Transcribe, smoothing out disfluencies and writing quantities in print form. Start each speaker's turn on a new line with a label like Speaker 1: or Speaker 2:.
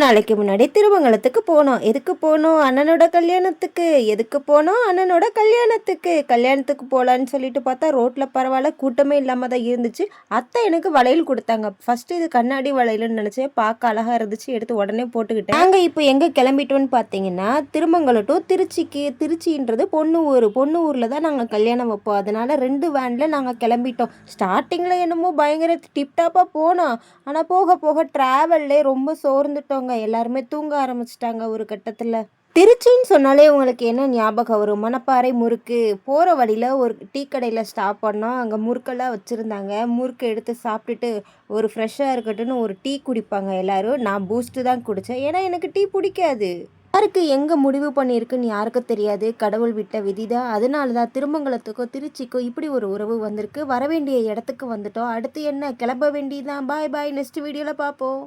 Speaker 1: நாளைக்கு முன்னாடி திருமங்கலத்துக்கு போனோம். எதுக்கு போனோம்? அண்ணனோட கல்யாணத்துக்கு. எதுக்கு போனோம்? அண்ணனோட கல்யாணத்துக்கு. கல்யாணத்துக்கு போகலான்னு சொல்லிட்டு பார்த்தா ரோட்டில் பரவாயில்ல, கூட்டமே இல்லாமல் தான் இருந்துச்சு. அத்தை எனக்கு வளையல் கொடுத்தாங்க. ஃபஸ்ட்டு இது கண்ணாடி வளையல்னு நினச்சேன். பார்க்க அழகாக இருந்துச்சு, எடுத்து உடனே போட்டுக்கிட்டேன். நாங்கள் இப்போ எங்கே கிளம்பிட்டோன்னு பார்த்தீங்கன்னா, திருமங்கலம் டு திருச்சிக்கு. திருச்சின்றது பொண்ணு ஊர். பொண்ணு ஊரில் தான் நாங்கள் கல்யாணம் வைப்போம். அதனால் 2 வேனில் நாங்கள் கிளம்பிட்டோம். ஸ்டார்டிங்கில் என்னமோ பயங்கர டிப்டாப்பாக போனோம். ஆனால் போக போக ட்ராவல்லே ரொம்ப சோர்ந்துட்டோங்க. எல்லாருமே தூங்க ஆரம்பிச்சிட்டாங்க ஒரு கட்டத்தில். திருச்சின்னு சொன்னாலே உங்களுக்கு என்ன ஞாபகம் வரும்? மணப்பாறை முறுக்கு. போகிற வழியில் ஒரு டீ கடையில் ஸ்டாப் பண்ணோம். அங்கே முறுக்கெல்லாம் வச்சுருந்தாங்க. முறுக்கு எடுத்து சாப்பிட்டுட்டு ஒரு ஃப்ரெஷ்ஷாக இருக்கட்டும்னு ஒரு டீ குடிப்பாங்க எல்லோரும். நான் பூஸ்ட்டு தான் குடித்தேன், ஏன்னா எனக்கு டீ பிடிக்காது. யாருக்கு எங்கே முடிவு பண்ணியிருக்குன்னு யாருக்கும் தெரியாது. கடவுள் விட்ட விதி தான். அதனால தான் திருமங்கலத்துக்கோ திருச்சிக்கோ இப்படி ஒரு உறவு வந்திருக்கு. வர வேண்டிய இடத்துக்கு வந்துட்டோம். அடுத்து என்ன, கிளம்ப வேண்டியதான். பாய் பாய், நெக்ஸ்ட் வீடியோவில் பார்ப்போம்.